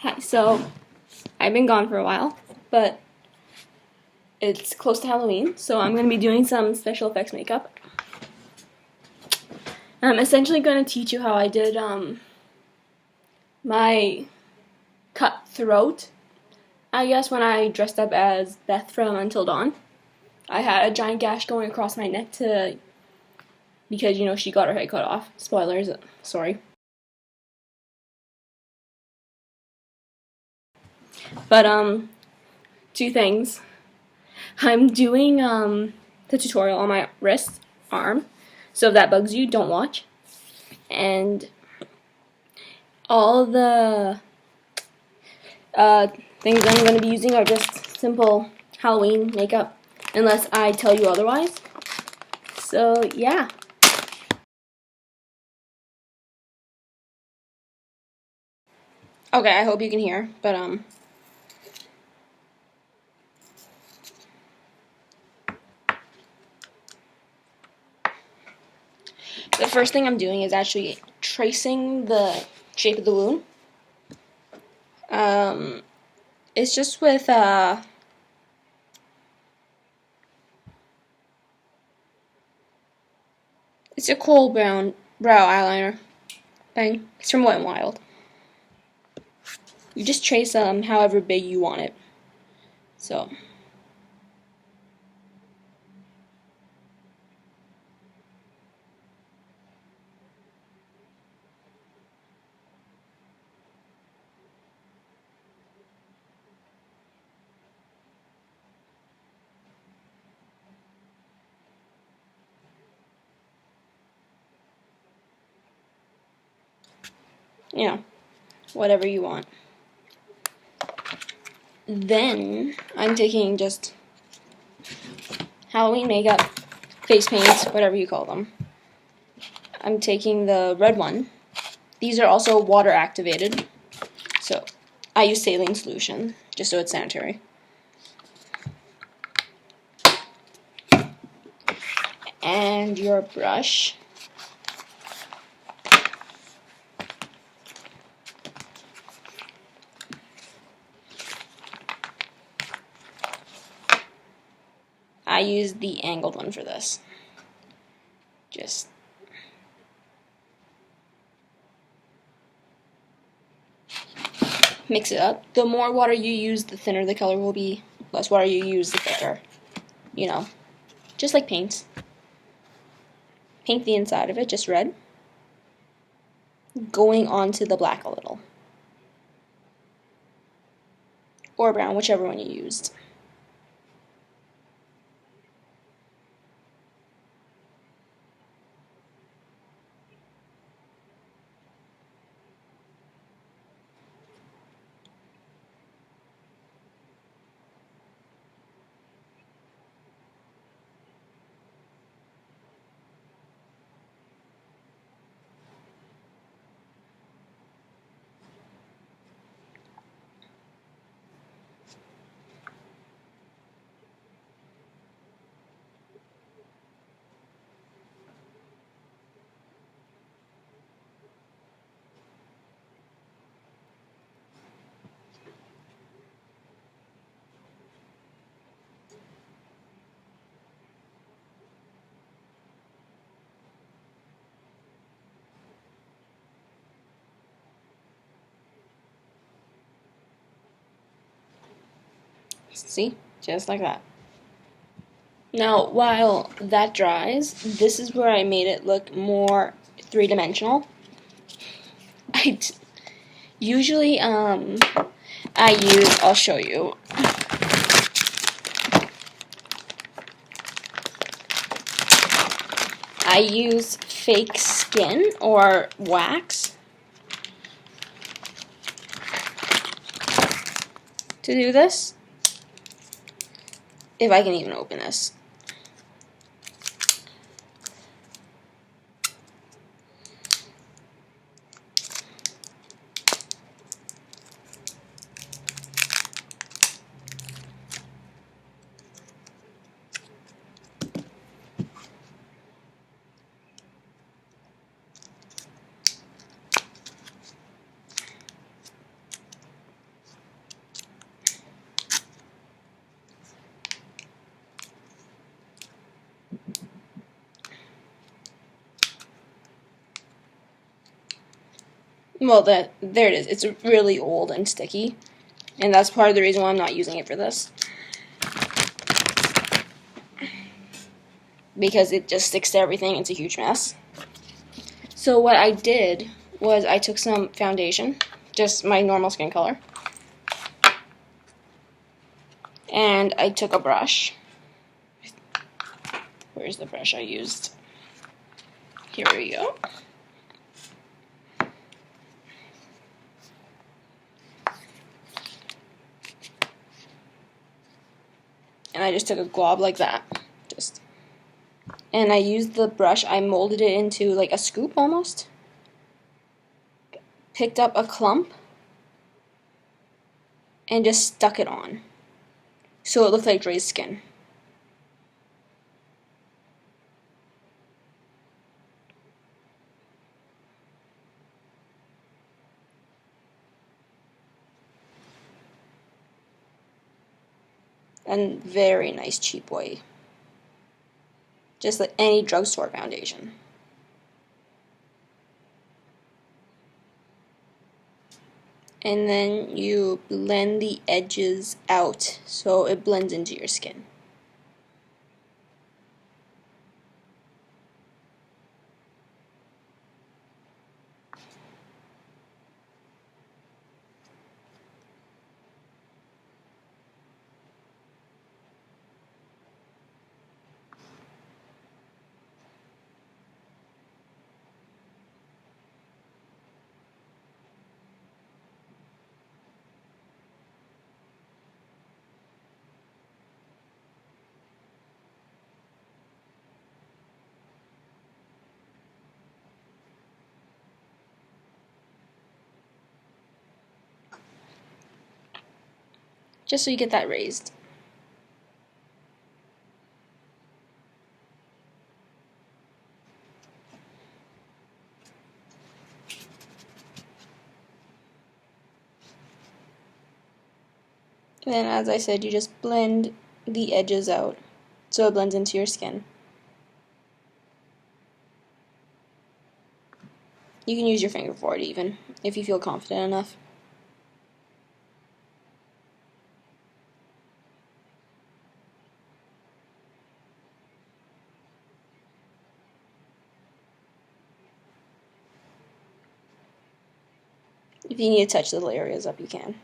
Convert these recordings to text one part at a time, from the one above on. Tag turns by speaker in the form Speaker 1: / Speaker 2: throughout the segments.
Speaker 1: Hi, so I've been gone for a while, but it's close to Halloween, so I'm going to be doing some special effects makeup. I'm essentially going to teach you how I did my cut throat, I guess, when I dressed up as Beth from Until Dawn. I had a giant gash going across my neck because, you know, she got her head cut off. Spoilers, sorry. But, two things. I'm doing the tutorial on my wrist, arm, so if that bugs you, don't watch. And all the things I'm going to be using are just simple Halloween makeup, unless I tell you otherwise. So, yeah. Okay, I hope you can hear, but the first thing I'm doing is actually tracing the shape of the wound. It's just with it's a khol brow eyeliner thing. It's from Wet n Wild. You just trace however big you want it. So. You know, whatever you want. Then I'm taking just Halloween makeup, face paints, whatever you call them. I'm taking the red one. These are also water activated, so I use saline solution just so it's sanitary. And your brush. I use the angled one for this. Just mix it up. The more water you use, the thinner the color will be. Less water you use, the thicker. You know, just like paints. Paint the inside of it, just red. Going onto the black a little. Or brown, whichever one you used. See? Just like that. Now, while that dries, this is where I made it look more three-dimensional. Usually, I'll show you. I use fake skin or wax to do this. If I can even open this. Well, there it is. It's really old and sticky, and that's part of the reason why I'm not using it for this. Because it just sticks to everything. It's a huge mess. So what I did was I took some foundation, just my normal skin color, and I took a brush. Where's the brush I used? Here we go. And I just took a glob like that. And I used the brush, I molded it into like a scoop almost. Picked up a clump and just stuck it on. So it looked like Dre's skin. And very nice cheap way. Just like any drugstore foundation. And then you blend the edges out so it blends into your skin. Just so you get that raised. And then, as I said, you just blend the edges out so it blends into your skin. You can use your finger for it even, if you feel confident enough. If you need to touch the little areas up, you can.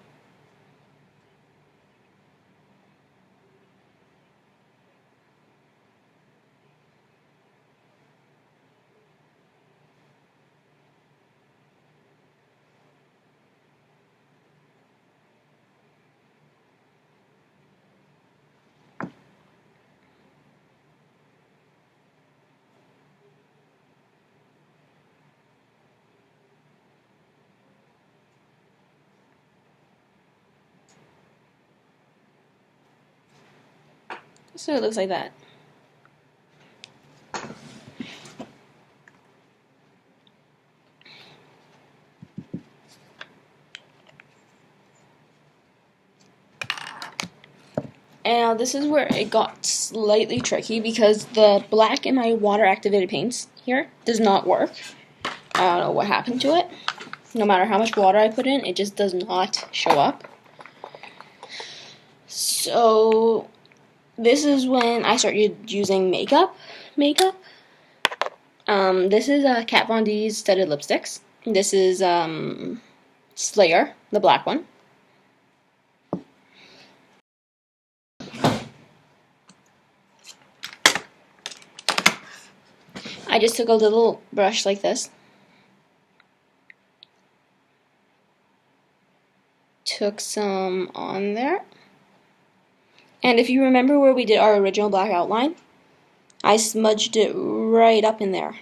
Speaker 1: So it looks like that. And now this is where it got slightly tricky because the black in my water activated paints here does not work. I don't know what happened to it. No matter how much water I put in, it just does not show up. So this is when I started using makeup. This is Kat Von D's Studded Lipsticks. This is Slayer, the black one. I just took a little brush like this. Took some on there. And if you remember where we did our original black outline, I smudged it right up in there.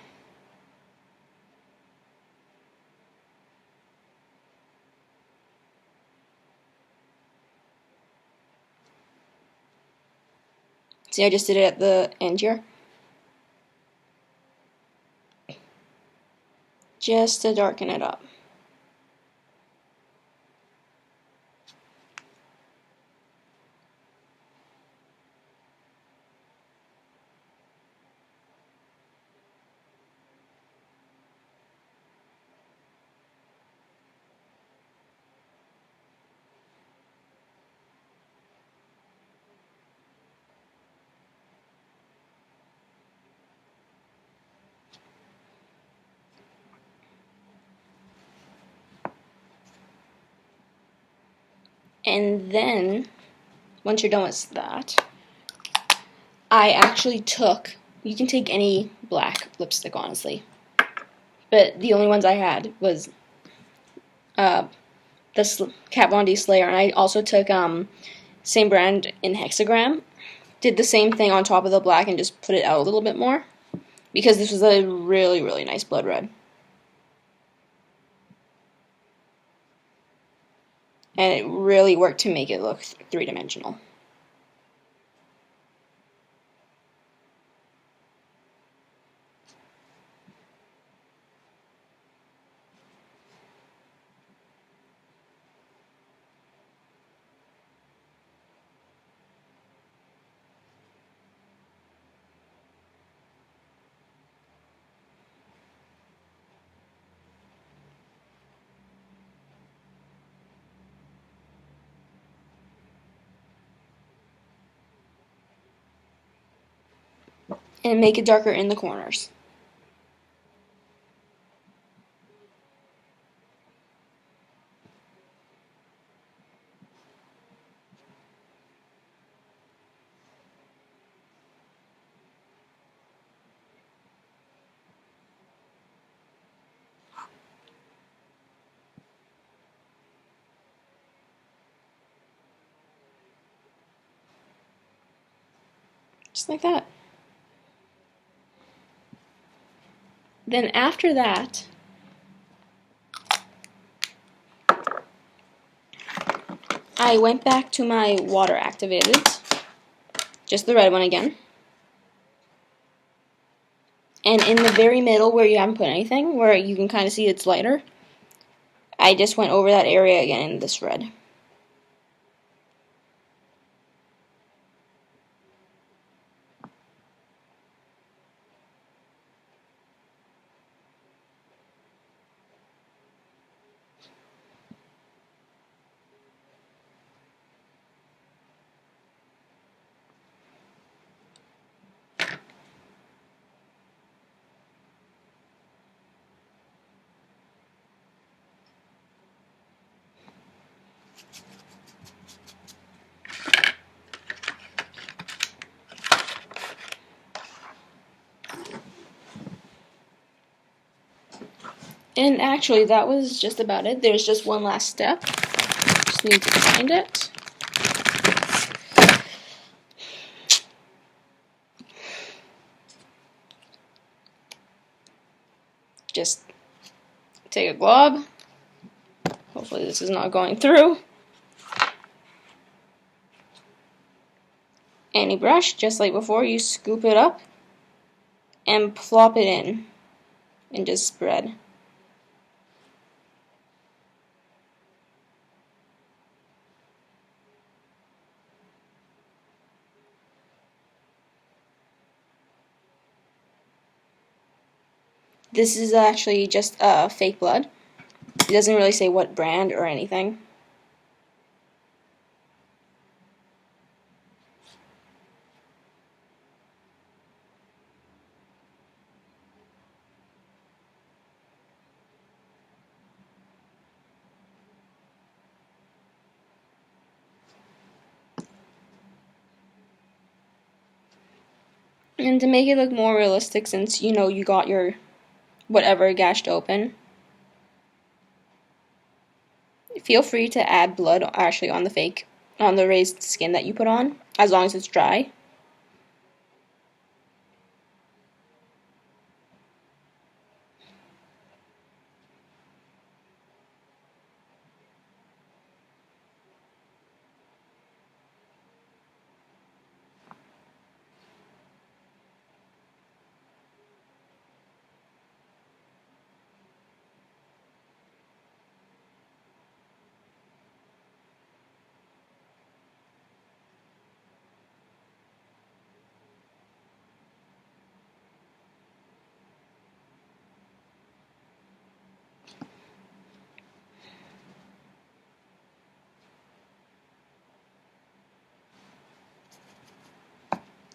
Speaker 1: See, I just did it at the end here. Just to darken it up. And then, once you're done with that, I actually took, you can take any black lipstick, honestly, but the only ones I had was the Kat Von D Slayer, and I also took same brand in hexagram. Did the same thing on top of the black and just put it out a little bit more, because this was a really, really nice blood red. And it really worked to make it look three-dimensional. And make it darker in the corners. Just like that. Then after that, I went back to my water activated, just the red one again. And in the very middle where you haven't put anything, where you can kind of see it's lighter, I just went over that area again in this red. And actually, that was just about it. There's just one last step. Just need to find it. Just take a glob. Hopefully this is not going through. Any brush, just like before, you scoop it up and plop it in and just spread. This is actually just fake blood. It doesn't really say what brand or anything. And to make it look more realistic, since you know you got your whatever gashed open, feel free to add blood actually on the raised skin that you put on, as long as it's dry.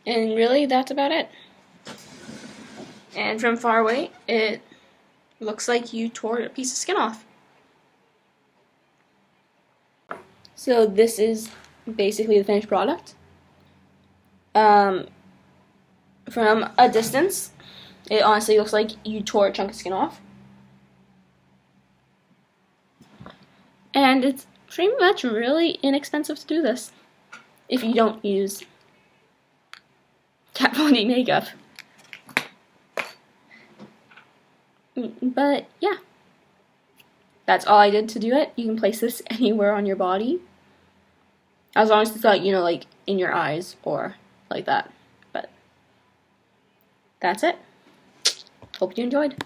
Speaker 1: And really, that's about it. And from far away, it looks like you tore a piece of skin off. So this is basically the finished product. From a distance, it honestly looks like you tore a chunk of skin off. And it's pretty much really inexpensive to do this if you don't use Kat Von D makeup. But yeah, that's all I did to do it. You can place this anywhere on your body, as long as it's not, like in your eyes or like that. But that's it. Hope you enjoyed.